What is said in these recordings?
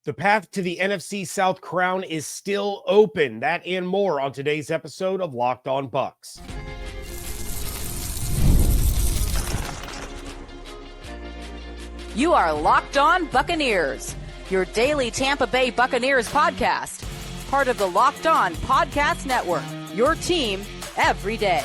The path to the NFC South crown is still open. That and more on today's episode of Locked On Bucs. You are Locked On Buccaneers, your daily Tampa Bay Buccaneers podcast. Part of the Locked On Podcast Network, your team every day.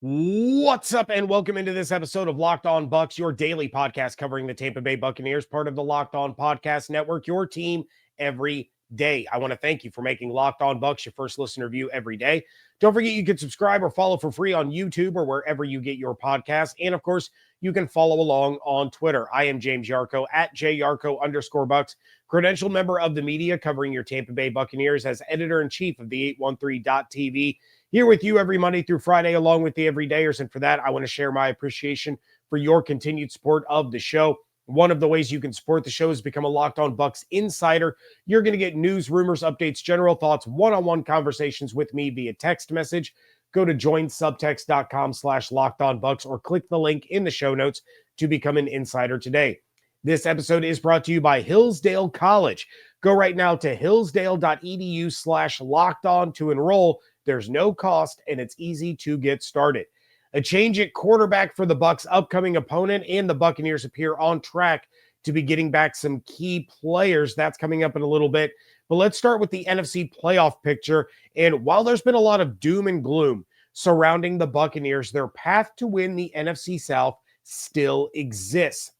What's up, and welcome into this episode of Locked On Bucs, your daily podcast covering the Tampa Bay Buccaneers, part of the Locked On Podcast Network, your team every day. I want to thank you for making Locked On Bucs your first listener view every day. Don't forget you can subscribe or follow for free on YouTube or wherever you get your podcasts. And of course, you can follow along on Twitter. I am James Yarcho at @JYarcho_Bucs, credentialed member of the media covering your Tampa Bay Buccaneers as editor-in-chief of the 813.TV. Here with you every Monday through Friday, along with the everydayers. And for that, I want to share my appreciation for your continued support of the show. One of the ways you can support the show is become a Locked On Bucs insider. You're going to get news, rumors, updates, general thoughts, one-on-one conversations with me via text message. Go to joinsubtext.com/LockedOnBucs or click the link in the show notes to become an insider today. This episode is brought to you by Hillsdale College. Go right now to hillsdale.edu/lockedon to enroll. There's no cost, and it's easy to get started. A change at quarterback for the Bucs' upcoming opponent, and the Buccaneers appear on track to be getting back some key players. That's coming up in a little bit. But let's start with the NFC playoff picture. And while there's been a lot of doom and gloom surrounding the Buccaneers, their path to win the NFC South still exists.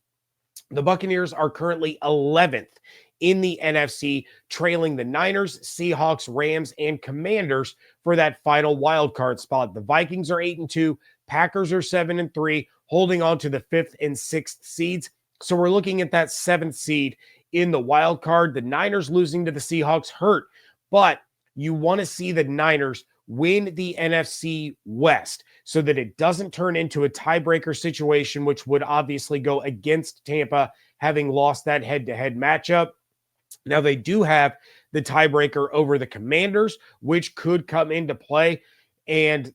The Buccaneers are currently 11th in the NFC, trailing the Niners, Seahawks, Rams, and Commanders for that final wild card spot. The Vikings are 8-2, Packers are 7-3, holding on to the 5th and 6th seeds. So we're looking at that 7th seed in the wild card. The Niners losing to the Seahawks hurt, but you want to see the Niners win the NFC West so that it doesn't turn into a tiebreaker situation, which would obviously go against Tampa, having lost that head-to-head matchup. Now, they do have the tiebreaker over the Commanders, which could come into play. And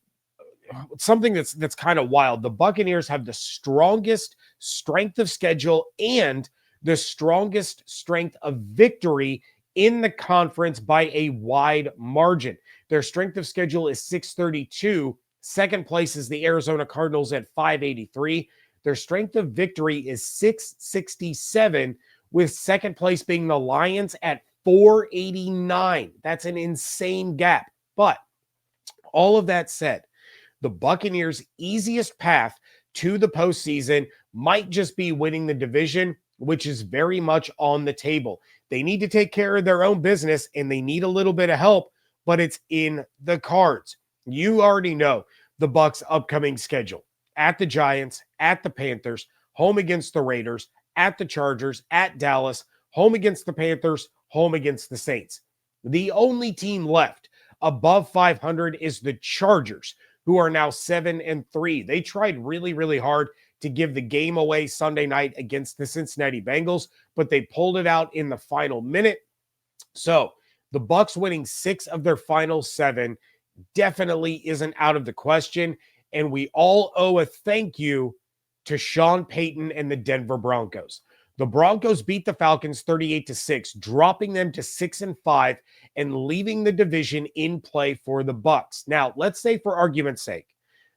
something that's kind of wild, the Buccaneers have the strongest strength of schedule and the strongest strength of victory in the conference by a wide margin. Their strength of schedule is 632. Second place is the Arizona Cardinals at 583. Their strength of victory is 667, with second place being the Lions at 489. That's an insane gap. But all of that said, the Buccaneers' easiest path to the postseason might just be winning the division, which is very much on the table. They need to take care of their own business, and they need a little bit of help, but it's in the cards. You already know the Bucs' upcoming schedule: at the Giants, at the Panthers, home against the Raiders, at the Chargers, at Dallas, home against the Panthers, home against the Saints. The only team left above 500 is the Chargers, who are now 7-3. They tried really, really hard to give the game away Sunday night against the Cincinnati Bengals, but they pulled it out in the final minute. So the Bucs winning 6 of their final 7 definitely isn't out of the question, and we all owe a thank you to Sean Payton and the Denver Broncos. The Broncos beat the Falcons 38-6, dropping them to 6-5 and leaving the division in play for the Bucs. Now, let's say for argument's sake,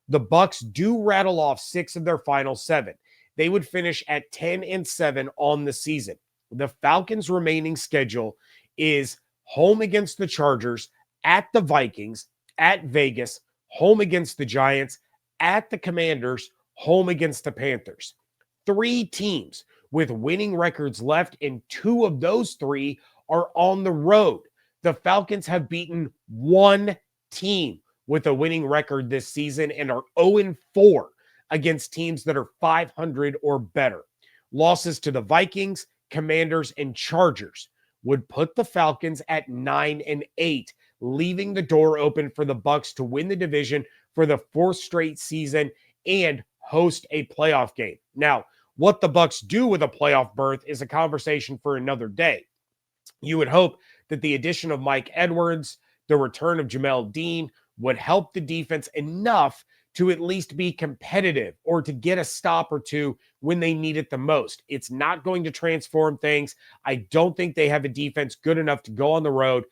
the Bucs do rattle off 6 of their final 7. They would finish at 10-7 on the season. The Falcons' remaining schedule is home against the Chargers, at the Vikings, at Vegas, home against the Giants, at the Commanders, home against the Panthers. 3 teams with winning records left, and 2 of those 3 are on the road. The Falcons have beaten 1 team with a winning record this season and are 0-4 against teams that are 500 or better. Losses to the Vikings, Commanders, and Chargers would put the Falcons at 9-8, leaving the door open for the Bucs to win the division for the 4th straight season and host a playoff game. Now, what the Bucs do with a playoff berth is a conversation for another day. You would hope that the addition of Mike Edwards, the return of Jamel Dean, would help the defense enough to at least be competitive or to get a stop or two when they need it the most. It's not going to transform things. I don't think they have a defense good enough to go on the road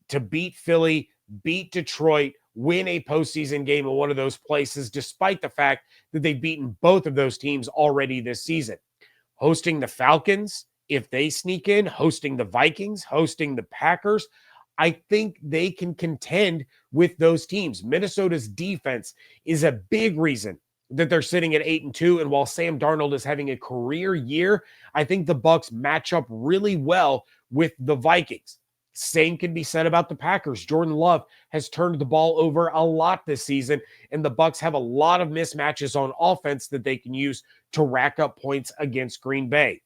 to beat Philly, beat Detroit, win a postseason game in one of those places, despite the fact that they've beaten both of those teams already this season. Hosting the Falcons, if they sneak in, hosting the Vikings, hosting the Packers, I think they can contend with those teams. Minnesota's defense is a big reason that they're sitting at 8-2. And while Sam Darnold is having a career year, I think the Bucs match up really well with the Vikings. Same can be said about the Packers. Jordan Love has turned the ball over a lot this season, and the Bucs have a lot of mismatches on offense that they can use to rack up points against Green Bay.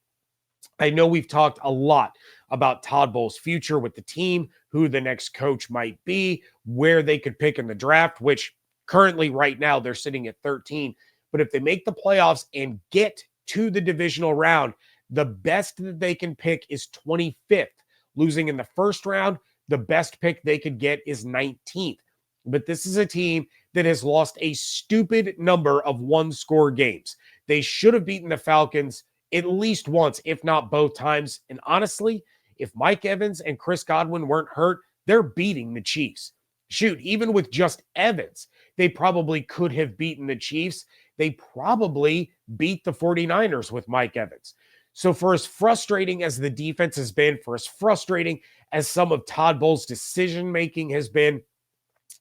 I know we've talked a lot about Todd Bowles' future with the team, who the next coach might be, where they could pick in the draft, which currently right now they're sitting at 13. But if they make the playoffs and get to the divisional round, the best that they can pick is 25th. Losing in the first round, the best pick they could get is 19th. But this is a team that has lost a stupid number of one-score games. They should have beaten the Falcons at least once, if not both times. And honestly, if Mike Evans and Chris Godwin weren't hurt, they're beating the Chiefs. Shoot, even with just Evans, they probably could have beaten the Chiefs. They probably beat the 49ers with Mike Evans. So for as frustrating as the defense has been, for as frustrating as some of Todd Bowles' decision-making has been,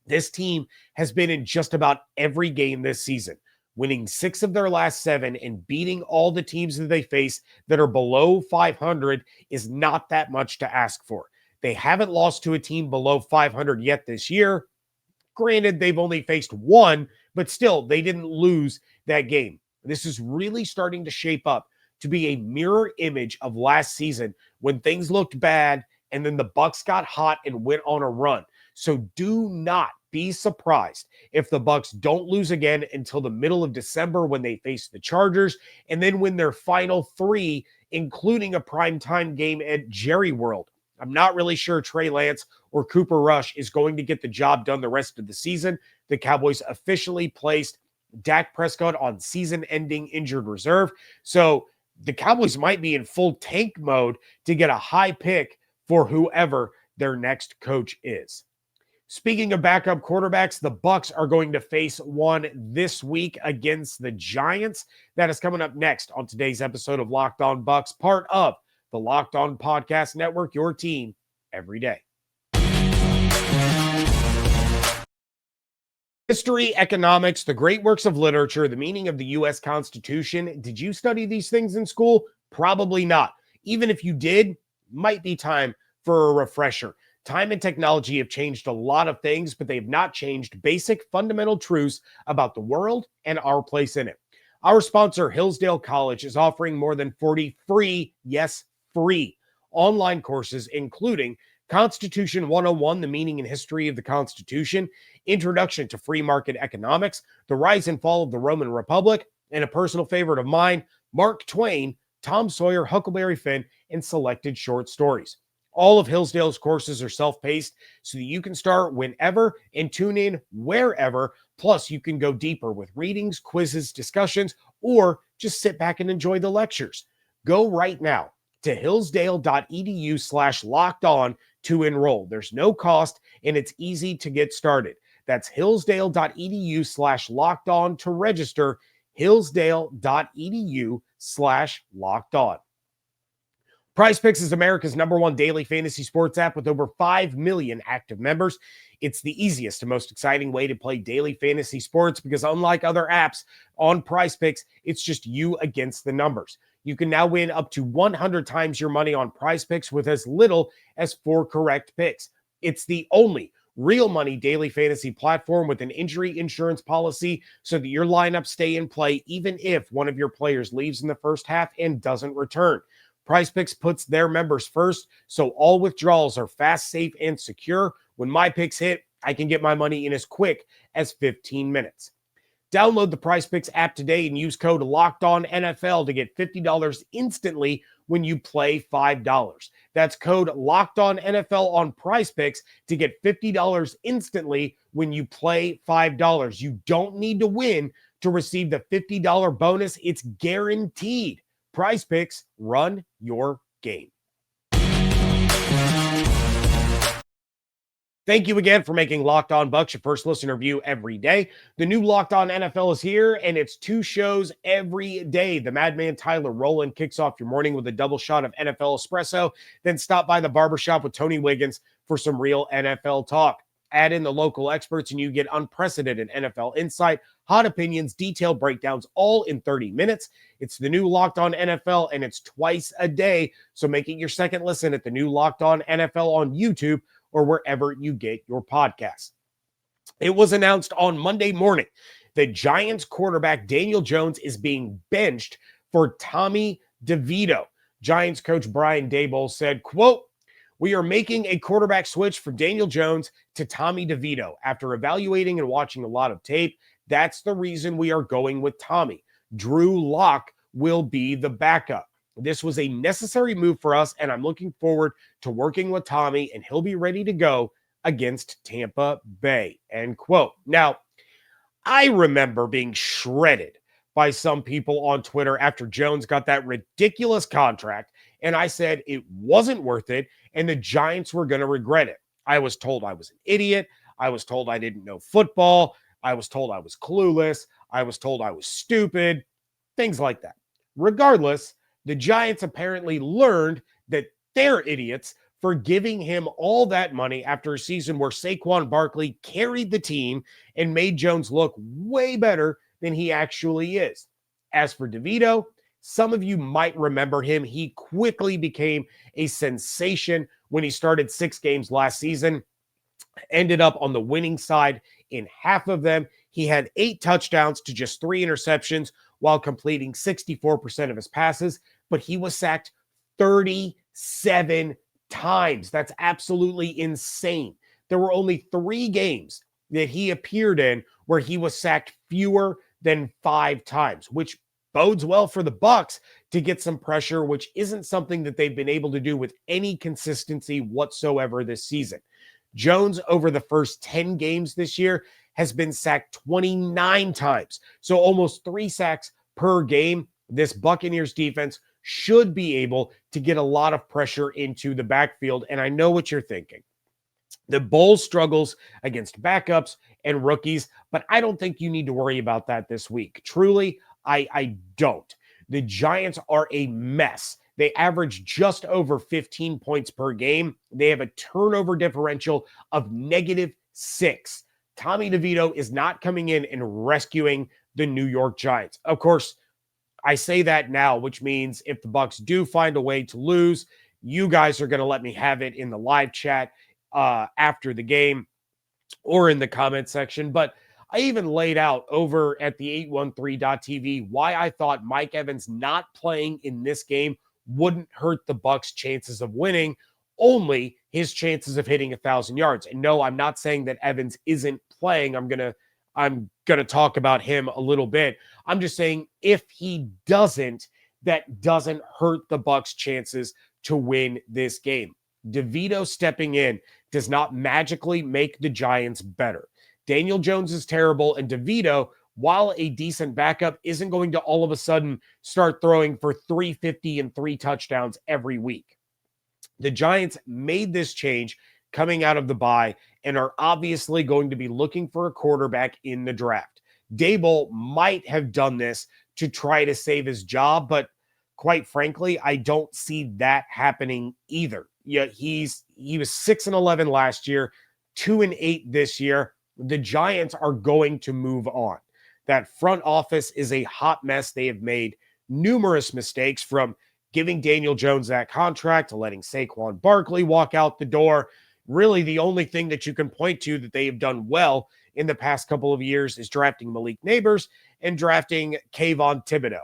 this team has been in just about every game this season, winning 6 of their last 7 and beating all the teams that they face that are below 500 is not that much to ask for. They haven't lost to a team below 500 yet this year. Granted, they've only faced one, but still, they didn't lose that game. This is really starting to shape up to be a mirror image of last season when things looked bad and then the Bucs got hot and went on a run. So do not be surprised if the Bucs don't lose again until the middle of December when they face the Chargers and then win their final 3, including a primetime game at Jerry World. I'm not really sure Trey Lance or Cooper Rush is going to get the job done the rest of the season. The Cowboys officially placed Dak Prescott on season-ending injured reserve. So the Cowboys might be in full tank mode to get a high pick for whoever their next coach is. Speaking of backup quarterbacks, the Bucs are going to face one this week against the Giants. That is coming up next on today's episode of Locked On Bucs, part of the Locked On Podcast Network, your team every day. History, economics, the great works of literature, the meaning of the U.S. Constitution. Did you study these things in school? Probably not. Even if you did, might be time for a refresher. Time and technology have changed a lot of things, but they have not changed basic fundamental truths about the world and our place in it. Our sponsor, Hillsdale College, is offering more than 40 free, yes, free online courses, including Constitution 101, the meaning and history of the Constitution, Introduction to Free Market Economics, the rise and fall of the Roman Republic, and a personal favorite of mine, Mark Twain, Tom Sawyer, Huckleberry Finn, and selected short stories. All of Hillsdale's courses are self-paced so that you can start whenever and tune in wherever. Plus, you can go deeper with readings, quizzes, discussions, or just sit back and enjoy the lectures. Go right now to hillsdale.edu/lockedon to enroll. There's no cost and it's easy to get started. That's hillsdale.edu/lockedon to register. hillsdale.edu/lockedon. PrizePicks is America's #1 daily fantasy sports app with over 5 million active members. It's the easiest and most exciting way to play daily fantasy sports because unlike other apps on PrizePicks, it's just you against the numbers. You can now win up to 100 times your money on PrizePicks with as little as 4 correct picks. It's the only real money daily fantasy platform with an injury insurance policy so that your lineups stay in play even if one of your players leaves in the first half and doesn't return. PrizePicks puts their members first, so all withdrawals are fast, safe, and secure. When my picks hit, I can get my money in as quick as 15 minutes. Download the PrizePicks app today and use code LOCKEDONNFL to get $50 instantly when you play $5. That's code LOCKEDONNFL on PrizePicks to get $50 instantly when you play $5. You don't need to win to receive the $50 bonus. It's guaranteed. PrizePicks, run your game. Thank you again for making Locked On Bucs your first listener view every day. The new Locked On NFL is here, and it's 2 shows every day. The Madman Tyler Rowland kicks off your morning with a double shot of NFL espresso. Then stop by the barbershop with Tony Wiggins for some real NFL talk. Add in the local experts, and you get unprecedented NFL insight, hot opinions, detailed breakdowns, all in 30 minutes. It's the new Locked On NFL, and it's twice a day. So make it your second listen at the new Locked On NFL on YouTube or wherever you get your podcasts. It was announced on Monday morning that Giants quarterback Daniel Jones is being benched for Tommy DeVito. Giants coach Brian Daboll said, quote, "We are making a quarterback switch from Daniel Jones to Tommy DeVito. After evaluating and watching a lot of tape, that's the reason we are going with Tommy. Drew Lock will be the backup. This was a necessary move for us, and I'm looking forward to working with Tommy, and he'll be ready to go against Tampa Bay," end quote. Now, I remember being shredded by some people on Twitter after Jones got that ridiculous contract, and I said it wasn't worth it, and the Giants were going to regret it. I was told I was an idiot. I was told I didn't know football. I was told I was clueless. I was told I was stupid, things like that. Regardless, the Giants apparently learned that they're idiots for giving him all that money after a season where Saquon Barkley carried the team and made Jones look way better than he actually is. As for DeVito, some of you might remember him. He quickly became a sensation when he started 6 games last season, ended up on the winning side in half of them. He had 8 touchdowns to just 3 interceptions while completing 64% of his passes, but he was sacked 37 times. That's absolutely insane. There were only 3 games that he appeared in where he was sacked fewer than 5 times, which bodes well for the Bucs to get some pressure, which isn't something that they've been able to do with any consistency whatsoever this season. Jones, over the first 10 games this year, has been sacked 29 times. So almost 3 sacks per game. This Buccaneers defense should be able to get a lot of pressure into the backfield. And I know what you're thinking. The Bulls struggles against backups and rookies, but I don't think you need to worry about that this week. Truly, I don't. The Giants are a mess. They average just over 15 points per game. They have a turnover differential of -6. Tommy DeVito is not coming in and rescuing the New York Giants. Of course, I say that now, which means if the Bucs do find a way to lose, you guys are going to let me have it in the live chat after the game or in the comment section. But I even laid out over at the 813.tv why I thought Mike Evans not playing in this game wouldn't hurt the Bucs' chances of winning, only his chances of hitting 1,000 yards. And no, I'm not saying that Evans isn't playing. I'm gonna talk about him a little bit. I'm just saying if he doesn't, that doesn't hurt the Bucs' chances to win this game. DeVito stepping in does not magically make the Giants better. Daniel Jones is terrible, and DeVito, while a decent backup, isn't going to all of a sudden start throwing for 350 and 3 touchdowns every week. The Giants made this change coming out of the bye and are obviously going to be looking for a quarterback in the draft. Daboll might have done this to try to save his job, but quite frankly, I don't see that happening either. Yeah, he was 6-11 last year, 2-8 this year. The Giants are going to move on. That front office is a hot mess. They have made numerous mistakes, from giving Daniel Jones that contract to letting Saquon Barkley walk out the door. Really, the only thing that you can point to that they have done well in the past couple of years is drafting Malik Neighbors and drafting Kayvon Thibodeau.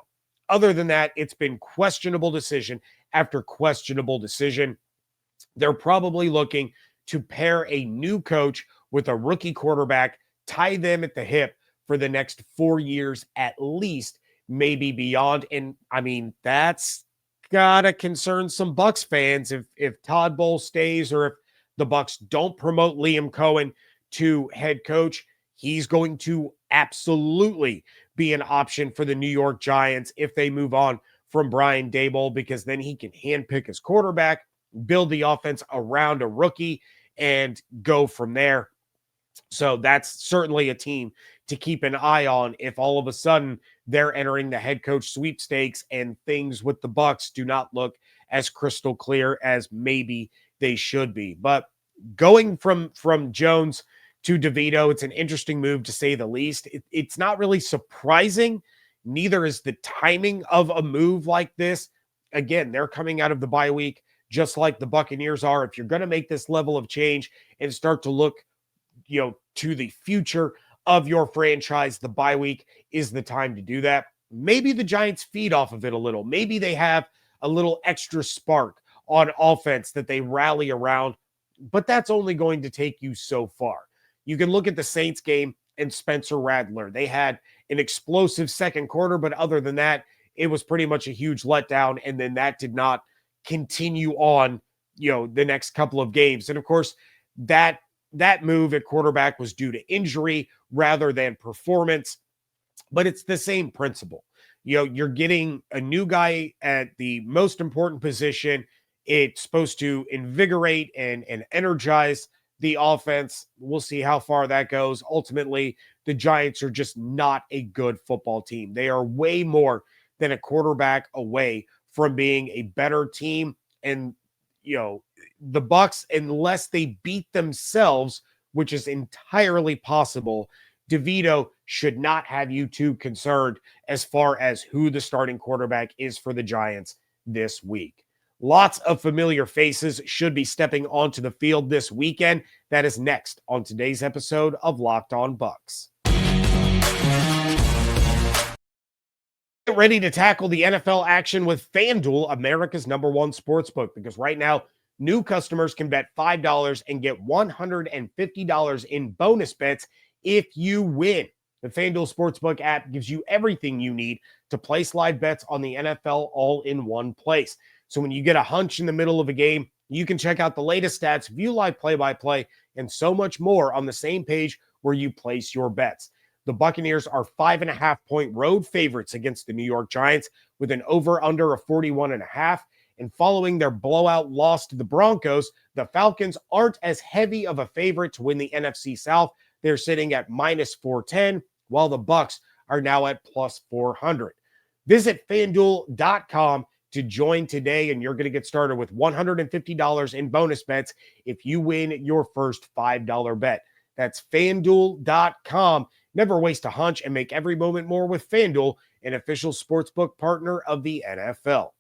Other than that, it's been questionable decision after questionable decision. They're probably looking to pair a new coach with a rookie quarterback, tie them at the hip for the next 4 years at least, maybe beyond. And I mean, that's gotta concern some Bucs fans if Todd Bowles stays or if the Bucs don't promote Liam Cohen to head coach. He's going to absolutely be an option for the New York Giants if they move on from Brian Daboll, because then he can handpick his quarterback, build the offense around a rookie, and go from there. So that's certainly a team to keep an eye on if all of a sudden they're entering the head coach sweepstakes and things with the Bucs do not look as crystal clear as maybe they should be. But going from Jones to DeVito, it's an interesting move to say the least. It's not really surprising. Neither is the timing of a move like this. Again, they're coming out of the bye week just like the Buccaneers are. If you're going to make this level of change and start to look, to the future of your franchise, the bye week is the time to do that. Maybe the Giants feed off of it a little. Maybe they have a little extra spark on offense that they rally around, but that's only going to take you so far. You can look at the Saints game and Spencer Rattler. They had an explosive second quarter, but other than that, it was pretty much a huge letdown, and then that did not continue on, the next couple of games. And of course, that move at quarterback was due to injury rather than performance, but it's the same principle. You're getting a new guy at the most important position. It's supposed to invigorate and energize the offense. We'll see how far that goes. Ultimately, the Giants are just not a good football team. They are way more than a quarterback away from being a better team. And, the Bucs, unless they beat themselves, which is entirely possible, DeVito should not have you too concerned as far as who the starting quarterback is for the Giants this week. Lots of familiar faces should be stepping onto the field this weekend. That is next on today's episode of Locked On Bucs. Get ready to tackle the NFL action with FanDuel, America's #1 sportsbook, because right now, new customers can bet $5 and get $150 in bonus bets if you win. The FanDuel Sportsbook app gives you everything you need to place live bets on the NFL all in one place. So when you get a hunch in the middle of a game, you can check out the latest stats, view live play-by-play, and so much more on the same page where you place your bets. The Buccaneers are 5.5-point road favorites against the New York Giants with an over-under of 41.5. And following their blowout loss to the Broncos, the Falcons aren't as heavy of a favorite to win the NFC South. They're sitting at -410, while the Bucs are now at +400. Visit FanDuel.com to join today, and you're going to get started with $150 in bonus bets if you win your first $5 bet. That's FanDuel.com. Never waste a hunch and make every moment more with FanDuel, an official sportsbook partner of the NFL.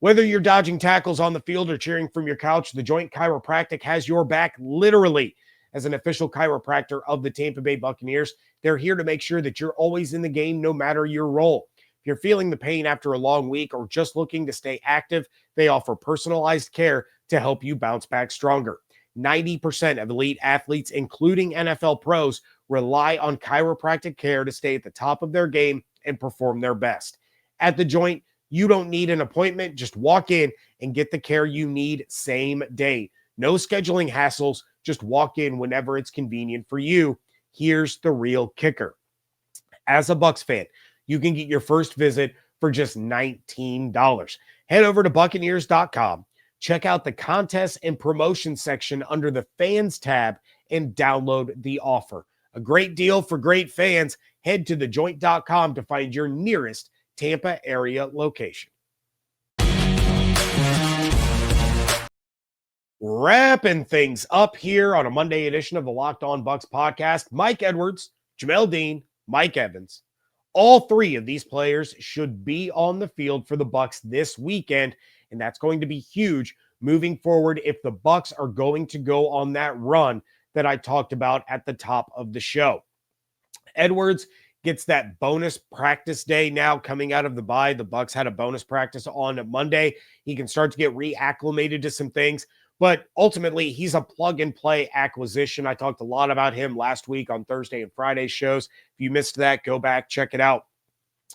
Whether you're dodging tackles on the field or cheering from your couch, The Joint Chiropractic has your back, literally. As an official chiropractor of the Tampa Bay Buccaneers, they're here to make sure that you're always in the game no matter your role. If you're feeling the pain after a long week or just looking to stay active, they offer personalized care to help you bounce back stronger. 90% of elite athletes, including NFL pros, rely on chiropractic care to stay at the top of their game and perform their best. At The Joint, you don't need an appointment. Just walk in and get the care you need same day. No scheduling hassles. Just walk in whenever it's convenient for you. Here's the real kicker. As a Bucs fan, you can get your first visit for just $19. Head over to Buccaneers.com. Check out the contests and promotion section under the fans tab and download the offer. A great deal for great fans. Head to thejoint.com to find your nearest Tampa area location. Wrapping things up here on a Monday edition of the Locked On Bucs podcast, Mike Edwards, Jamel Dean, Mike Evans. All three of these players should be on the field for the Bucs this weekend, and that's going to be huge moving forward if the Bucs are going to go on that run that I talked about at the top of the show. Edwards gets that bonus practice day now coming out of the bye. The Bucs had a bonus practice on Monday. He can start to get reacclimated to some things. But ultimately, he's a plug-and-play acquisition. I talked a lot about him last week on Thursday and Friday shows. If you missed that, go back, check it out.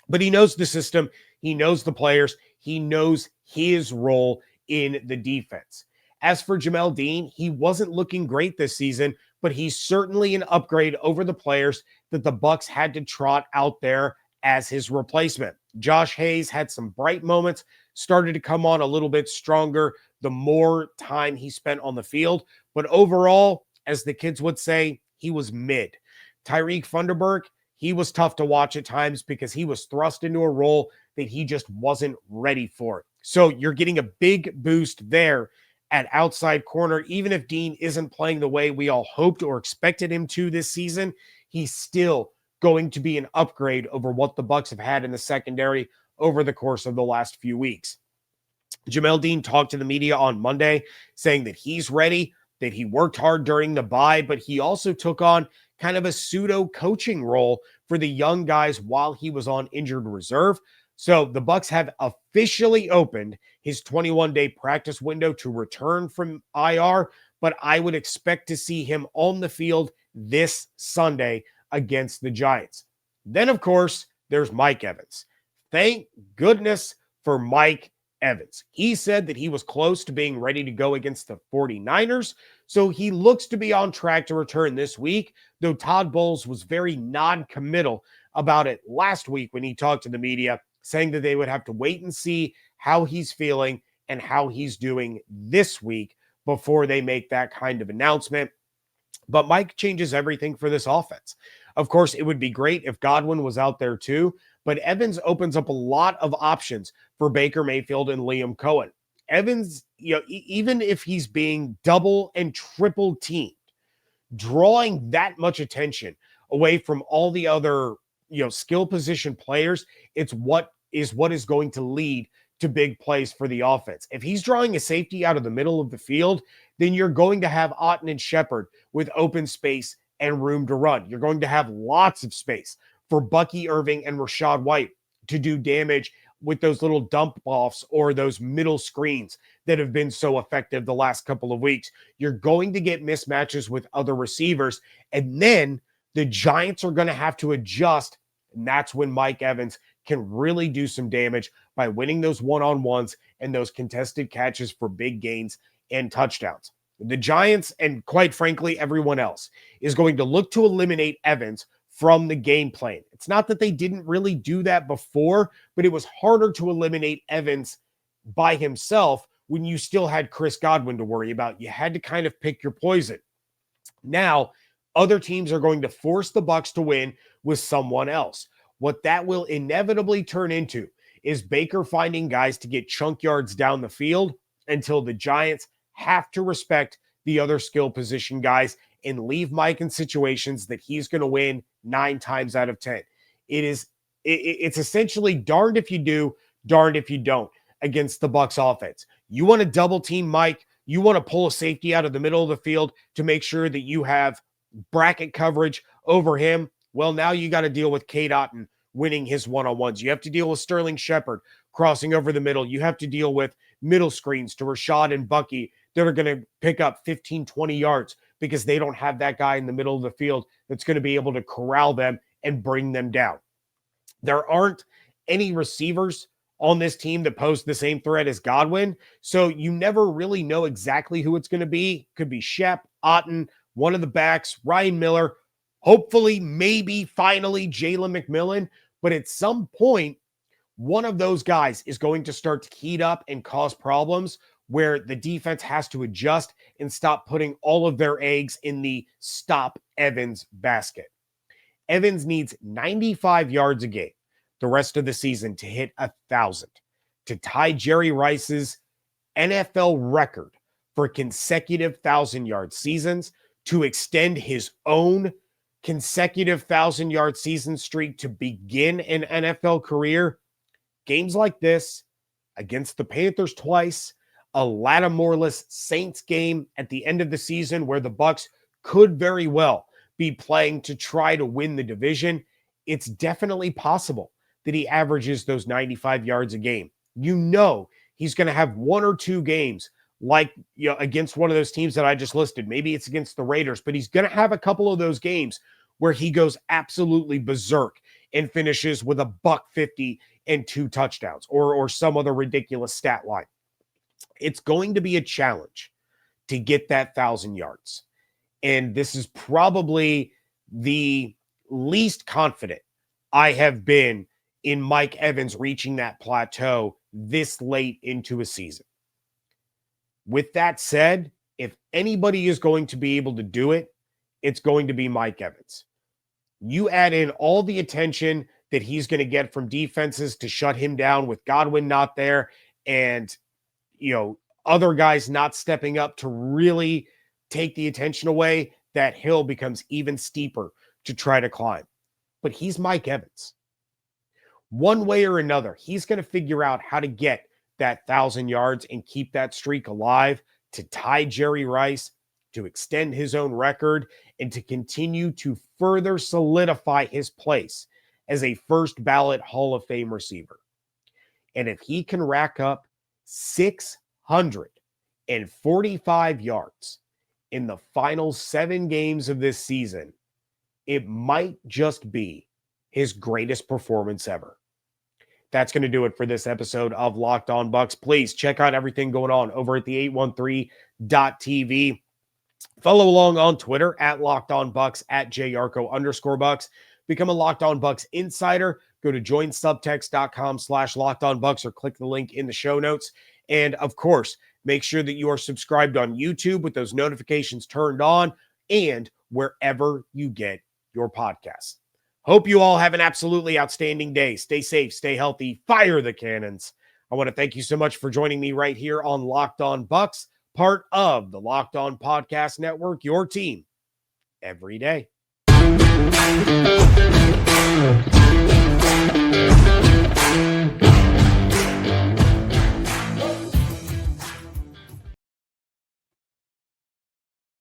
But he knows the system. He knows the players. He knows his role in the defense. As for Jamel Dean, he wasn't looking great this season, but he's certainly an upgrade over the players that the Bucs had to trot out there as his replacement. Josh Hayes had some bright moments, started to come on a little bit stronger the more time he spent on the field. But overall, as the kids would say, he was mid. Tyreek Funderburk, he was tough to watch at times because he was thrust into a role that he just wasn't ready for. So you're getting a big boost there at outside corner. Even if Dean isn't playing the way we all hoped or expected him to this season, he's still going to be an upgrade over what the Bucs have had in the secondary over the course of the last few weeks. Jamel Dean talked to the media on Monday saying that he's ready, that he worked hard during the bye, but he also took on kind of a pseudo coaching role for the young guys while he was on injured reserve. So the Bucs have officially opened his 21-day practice window to return from IR, but I would expect to see him on the field this Sunday against the Giants. Then, of course, there's Mike Evans. Thank goodness for Mike Evans. He said that he was close to being ready to go against the 49ers, so he looks to be on track to return this week, though Todd Bowles was very non-committal about it last week when he talked to the media, saying that they would have to wait and see how he's feeling and how he's doing this week before they make that kind of announcement. But Mike changes everything for this offense. Of course, it would be great if Godwin was out there too, but Evans opens up a lot of options for Baker Mayfield and Liam Cohen. Evans, even if he's being double and triple teamed, drawing that much attention away from all the other, skill position players, it's what is going to lead to big plays for the offense. If he's drawing a safety out of the middle of the field, then you're going to have Otton and Shepard with open space and room to run. You're going to have lots of space for Bucky Irving and Rachaad White to do damage with those little dump offs or those middle screens that have been so effective the last couple of weeks. You're going to get mismatches with other receivers, and then the Giants are going to have to adjust, and that's when Mike Evans can really do some damage by winning those one-on-ones and those contested catches for big gains and touchdowns. The Giants, and quite frankly, everyone else, is going to look to eliminate Evans from the game plan. It's not that they didn't really do that before, but it was harder to eliminate Evans by himself when you still had Chris Godwin to worry about. You had to kind of pick your poison. Now, other teams are going to force the Bucs to win with someone else. What that will inevitably turn into is Baker finding guys to get chunk yards down the field until the Giants have to respect the other skill position guys and leave Mike in situations that he's going to win 9 times out of 10. It's essentially darned if you do, darned if you don't against the Bucs offense. You want to double team Mike. You want to pull a safety out of the middle of the field to make sure that you have bracket coverage over him. Well, now you got to deal with Cade Otton winning his one-on-ones. You have to deal with Sterling Shepard crossing over the middle. You have to deal with middle screens to Rachaad and Bucky that are going to pick up 15, 20 yards because they don't have that guy in the middle of the field that's going to be able to corral them and bring them down. There aren't any receivers on this team that pose the same threat as Godwin, so you never really know exactly who it's going to be. Could be Shep, Otton, one of the backs, Ryan Miller, hopefully, maybe, finally, Jalen McMillan, but at some point, one of those guys is going to start to heat up and cause problems where the defense has to adjust and stop putting all of their eggs in the stop Evans basket. Evans needs 95 yards a game the rest of the season to hit 1,000, to tie Jerry Rice's NFL record for consecutive 1,000-yard seasons, to extend his own consecutive 1,000-yard season streak to begin an NFL career. Games like this, against the Panthers twice, a Lattimore-less Saints game at the end of the season where the Bucs could very well be playing to try to win the division, it's definitely possible that he averages those 95 yards a game. You know he's going to have 1 or 2 games like, against one of those teams that I just listed. Maybe it's against the Raiders, but he's going to have a couple of those games where he goes absolutely berserk and finishes with a $150 and 2 touchdowns or some other ridiculous stat line. It's going to be a challenge to get that 1,000 yards. And this is probably the least confident I have been in Mike Evans reaching that plateau this late into a season. With that said, if anybody is going to be able to do it, it's going to be Mike Evans. You add in all the attention that he's going to get from defenses to shut him down with Godwin not there and, other guys not stepping up to really take the attention away, that hill becomes even steeper to try to climb. But he's Mike Evans. One way or another, he's going to figure out how to get that 1,000 yards and keep that streak alive, to tie Jerry Rice, to extend his own record, and to continue to further solidify his place as a first ballot Hall of Fame receiver. And if he can rack up 645 yards in the final 7 games of this season, it might just be his greatest performance ever. That's going to do it for this episode of Locked On Bucs. Please check out everything going on over at the 813.tv. Follow along on Twitter at Locked On Bucs, at @JYarcho_Bucs. Become a Locked On Bucs insider. Go to joinsubtext.com/LockedOnBucs or click the link in the show notes. And of course, make sure that you are subscribed on YouTube with those notifications turned on and wherever you get your podcasts. Hope you all have an absolutely outstanding day. Stay safe, stay healthy, fire the cannons. I want to thank you so much for joining me right here on Locked On Bucs, part of the Locked On Podcast Network, your team every day.